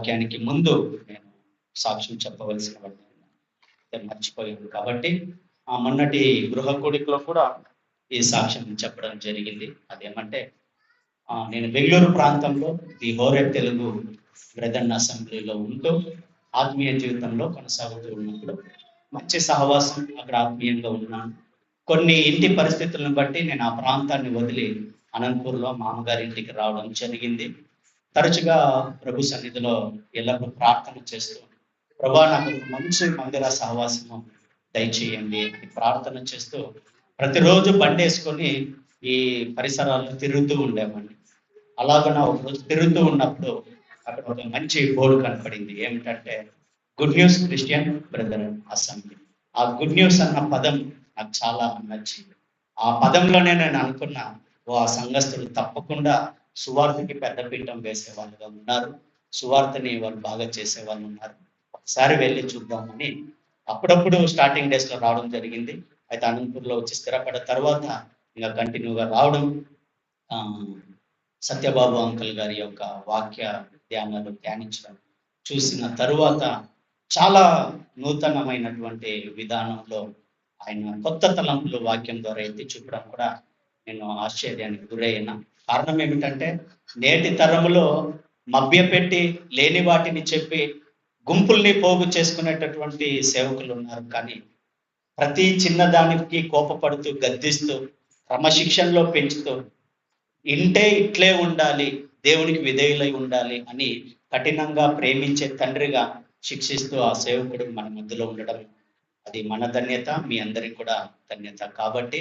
వాక్యానికి ముందు నేను సాక్ష్యం చెప్పవలసిన వాడిని మర్చిపోయాను కాబట్టి మొన్నటి గృహ కూడికలో కూడా ఈ సాక్ష్యం చెప్పడం జరిగింది. అదేమంటే నేను బెంగళూరు ప్రాంతంలో ది హోరెడ్ తెలుగు బ్రదర్న్ అసెంబ్లీలో ఉంటూ ఆత్మీయ జీవితంలో కొనసాగుతూ ఉన్నప్పుడు మంచి సహవాసం అక్కడ ఆత్మీయంగా ఉన్నాను. కొన్ని ఇంటి పరిస్థితులను బట్టి నేను ఆ ప్రాంతాన్ని వదిలి అనంతపూర్లో మామగారి ఇంటికి రావడం జరిగింది. తరచుగా ప్రభు సన్నిధిలో ఎల్లప్పుడూ ప్రార్థన చేస్తూ, ప్రభా నాకు మంచి మందిర సహవాసము దయచేయండి అని ప్రార్థన చేస్తూ ప్రతిరోజు బండి వేసుకొని ఈ పరిసరాల్లో తిరుగుతూ ఉండేవాడిని. అలాగ ఒకరోజు తిరుగుతూ ఉన్నప్పుడు అక్కడ ఒక మంచి బోర్డు కనపడింది. ఏమిటంటే good news Christian brother assembly. ఆ గుడ్ న్యూస్ అన్న పదం నాకు చాలా నచ్చింది. ఆ పదంలోనే నేను అనుకున్నా, ఆ సంఘస్థులు తప్పకుండా సువార్తకి పెద్దపీఠం వేసే వాళ్ళుగా ఉన్నారు, సువార్తని వాళ్ళు బాగా చేసే వాళ్ళు ఉన్నారు, ఒకసారి వెళ్ళి చూద్దామని అప్పుడప్పుడు స్టార్టింగ్ డేస్ లో రావడం జరిగింది. అయితే అనంతపూర్లో వచ్చి స్థిరపడ్డ తర్వాత ఇంకా కంటిన్యూగా రావడం, సత్యబాబు అంకుల్ గారి యొక్క వాక్య ధ్యానాలు ధ్యానించడం చూసిన తరువాత చాలా నూతనమైనటువంటి విధానంలో ఆయన కొత్త తలంపులు వాక్యం ద్వారా ఎత్తి చూపడం కూడా నేను ఆశ్చర్యానికి గురైన కారణం ఏమిటంటే, నేటి తరములో మభ్యపెట్టి లేని వాటిని చెప్పి గుంపుల్ని పోగు చేసుకునేటటువంటి సేవకులు ఉన్నారు. కానీ ప్రతి చిన్నదానికి కోపపడుతూ గద్దిస్తూ క్రమశిక్షణలో పెంచుతూ ఇంటే ఇట్లే ఉండాలి, దేవునికి విధేయులై ఉండాలి అని కఠినంగా ప్రేమించే తండ్రిగా శిక్షిస్తూ ఆ సేవకుడు మన మధ్యలో ఉండడం అది మన ధన్యత, మీ అందరికి కూడా ధన్యత. కాబట్టి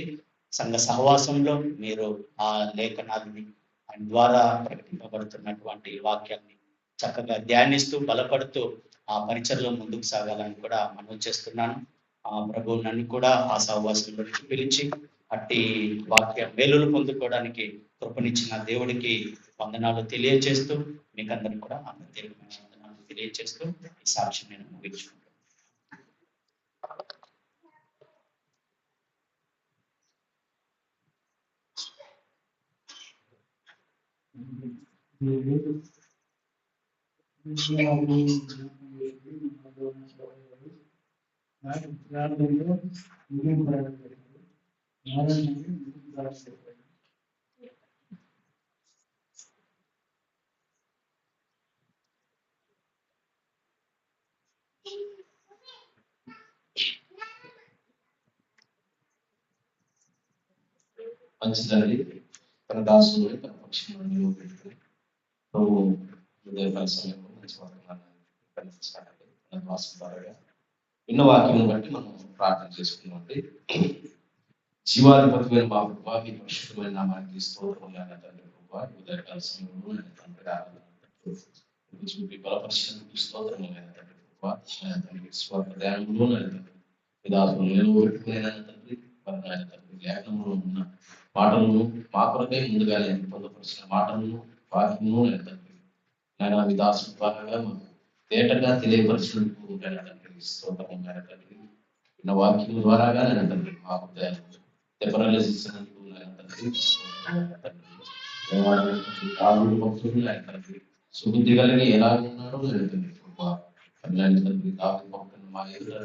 సంఘ సహవాసంలో మీరు ఆ లేఖనాన్ని ఆయన ద్వారా ప్రకటింపబడుతున్నటువంటి వాక్యాన్ని చక్కగా ధ్యానిస్తూ బలపడుతూ ఆ పరిచయలో ముందుకు సాగాలని కూడా మనవి చేస్తున్నాను. ప్రభు నన్ను కూడా ఆ సహవాసంలోకి పిలిచి అట్టి వాక్య మేలులు పొందుకోవడానికి కృపనిచ్చిన దేవుడికి వందనాలు తెలియజేస్తూ, మీకు అందరికి కూడా ఆ ప్రత్యేకమైన వందనాలు తెలియజేస్తూ ఈ సాక్ష్యం నేను ముగించుకుంటాను. మంచిదండి. తన దాసుని తన పక్షంలో నిలువ పెట్టుకుని ప్రభు హృదయ సమయంలో మంచి వాక్యాన్ని తన దాసు ద్వారా విన్న వాక్యం బట్టి మనం ప్రార్థన చేసుకున్నామండి. జీవాధిపతిమైన మా ప్రభావ, మీ పరిశుద్ధమైన నామానికి స్తోత్రం తండ్రి. ప్రభావ ఉదయకాల సమయంలో తండ్రి చూపి బలపరిచినందుకు స్తోత్రం తండ్రి. ప్రభావ తండ్రి స్వార్థ ధ్యానంలో విధానం నిలవబెట్టుకునే తండ్రి తండ్రి లేఖనంలో ఉన్న మాటలను మా కొరకై ముందుగానే పొందపరిచిన మాటలను వాక్యము తండ్రి నేను విదాసు ద్వారా మాకు తేటగా తెలియపరిచినందుకు తండ్రి స్తోత్రం తండ్రి. విన్న వాక్యం ద్వారాగా నేను తండ్రి మాకు తెపరలేసినందుకు తండ్రి తండ్రి సుబుద్ధి కలిగి ఎలా ఉన్నాడో నేను తండ్రి తండ్రి భక్తులు మా ఎదురు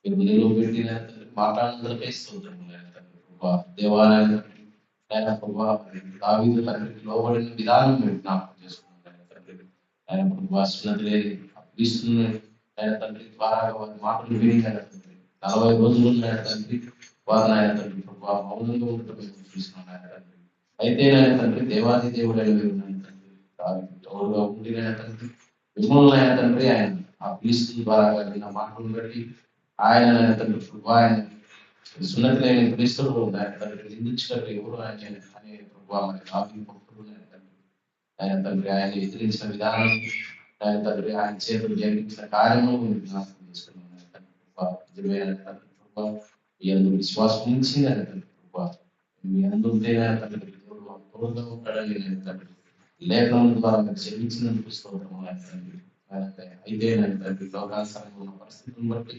మీరు నిలువ పెట్టిన తండ్రి మాట్లాడినందుకే స్తోత్రం దేవాలయం దావీదు తండ్రికి లోబడిన విధానం మేము జ్ఞాపకం చేసుకున్నాం తండ్రి. ఆయన సున్నతి ఆయన తండ్రి ద్వారా వారి మాటలు విని తండ్రి 40 రోజులు తండ్రి వారిని ఆయన తండ్రి మౌనంగా ఉండటం చూస్తున్నాం ఆయన తండ్రి. అయితే ఆయన తండ్రి దేవాది దేవుడు తండ్రి తోడుగా ఉండి తండ్రి మిమ్మల్ని ఆయన తండ్రి ఆయన ఆ క్రీస్తు ద్వారా విన్న మాటలను బట్టి ఆయన తండ్రి ఆయన సున్నతి లేని క్రీస్తులు నిందించినట్టు ఎవరు ఆయన అనే మరి కాఫీ భక్తులు ఆయన తండ్రి ఆయన ఎదిరించిన విధానం ఆయన తండ్రి ఆయన చేతులు జరిగించిన కార్యము జ్ఞాపకం చేసుకున్నాను. మీ విశ్వాసం నుంచి మీ అందుంటే తండ్రి తోడుగా ఉంటాడని తండ్రి లేఖనం ద్వారా మీరు చెల్లించినందుకు స్తోత్రము తండ్రి. అయితే తండ్రి లోకానుసారంగా ఉన్న పరిస్థితులను బట్టి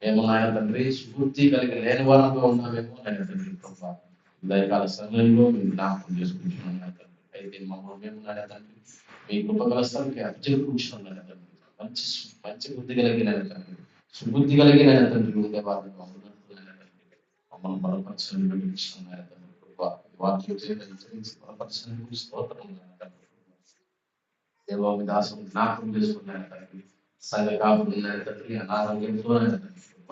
మేము ఆయన తండ్రి స్ఫూర్తి కలిగి లేని వారంగా ఉన్నామేమో ఆయన తండ్రి ఉదయకాల సమయంలో మేము జ్ఞాపకం చేసుకుంటున్నాం తండ్రి. అయితే మమ్మల్ని మేము ఆయన తండ్రి మీ కృపగల స్థానికి అభిజలుపుకుంటున్నాను తండ్రి. మంచి మంచి బుద్ధి కలిగిన తండ్రి, సుబుద్ధి కలిగిన తండ్రి ఉండేవారిని మమ్మల్ని బలపరచని వినిపిస్తున్నాను తండ్రి. కృప వాక్యం చేసి బలపరచని స్తోత్రం తండ్రి. దేవా మీ దాసుని జ్ఞాపకం చేసుకున్నాను తండ్రి. సంఘ కాపులు ఉన్నాడు తండ్రి, అనారోగ్యంతో తండ్రి. కృప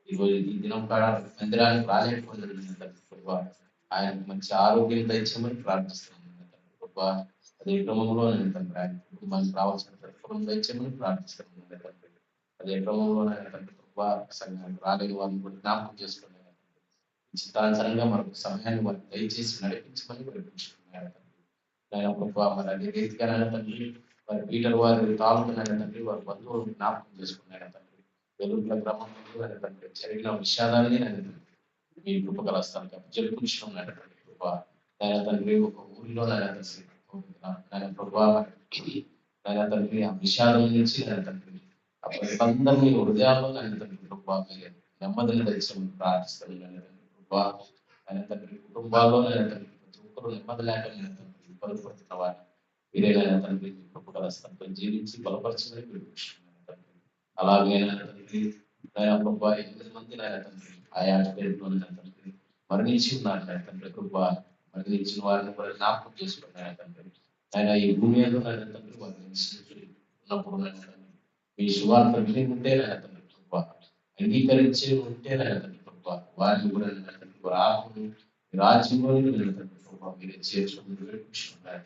ఈరోజు ఈ దినం కాడ మందిరానికి రాలేకపోయినాడు తండ్రి. కృప ఆయనకు మంచి ఆరోగ్యం దయచేయమని ప్రార్థిస్తున్నాను తండ్రి. కృప అదే క్రమంలో నేను తండ్రి ఆయన కుటుంబానికి రావాల్సిన ప్రతిఫలం దయచేయమని ప్రార్థిస్తున్నాను తండ్రి. అదే క్రమంలో నేను తండ్రి కృప సంఘానికి రాలేని వాళ్ళని కూడా జ్ఞాపకం చేసుకున్నాను. చిత్తానుసారంగా మనకు సమయాన్ని వారికి దయచేసి నడిపించమని ప్రకటించుకున్నాను తండ్రి. నేను కృప మరి అదే రీతిగా తండ్రి వారి పీటర్ వారి తాలూకున్నాడు తండ్రి, వారి బంధువులను జ్ఞాపకం చేసుకున్నాడు తండ్రి. వెలుగుల గ్రామంలో తండ్రి జరిగిన విషాదాన్ని నేను మీ కృప కలస్తాను జరుపుకుంటున్నాడు తండ్రి. కృప నేను తండ్రి ఒక ఊరిలో నేను ప్రభా నేను తండ్రి ఆ విషాదం నుంచి నేను తండ్రి అందరినీ హృదయాల్లో నేను తండ్రి కృప నెమ్మదిని దయచేయమని ప్రార్థిస్తాను తండ్రి. కృప ఆయన తండ్రి కుటుంబాల్లో నేను తండ్రి ప్రతి ఒక్కరు నెమ్మది లేక నేను తండ్రి ఇబ్బంది పడుతున్న వారిని మీరేనా తండ్రి కృప కలస్తాను జీవించి బలపరచమని పిలుపుకుంటున్నాను తండ్రి. అలాగే తండ్రి ఆయన కృప 8 మంది నాయన తండ్రి ఆయా పేరులో తండ్రి మరణించి ఉన్నారు నాయన తండ్రి. కృప మరణించిన వారిని కూడా జ్ఞాపకం చేసుకున్నాయన తండ్రి. ఆయన ఈ భూమి మీద నాయన తండ్రి వారిని ఉన్నప్పుడు నాయన తండ్రి మీ సువార్త విని ఉంటే నాయన తండ్రి కృప అంగీకరించి ఉంటే నాయన తండ్రి కృప వారిని కూడా నాయన తండ్రి వారి ఆత్మను రాజ్యంలో నాయన తండ్రి కృప మీరే చేర్చుకుని వేడుకుంటున్నారు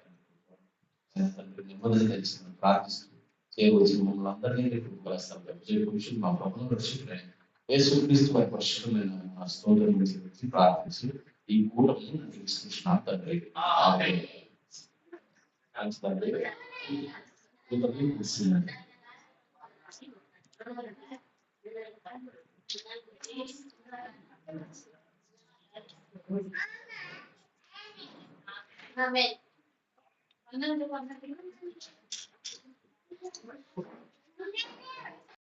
తండ్రి. నెమ్మదిని తెలిసి ప్రార్థిస్తూ చేయవలసిన మమ్మల్ని అందరినీ కలుస్తాం మా ప్రభుత్వం రక్షించండి. యేసుక్రీస్తు వారి పరిశుద్ధమైన నా స్తోత్రం గురించి ప్రార్థించి ఈ కూటమి తీసుకుంటున్నాం తండ్రి.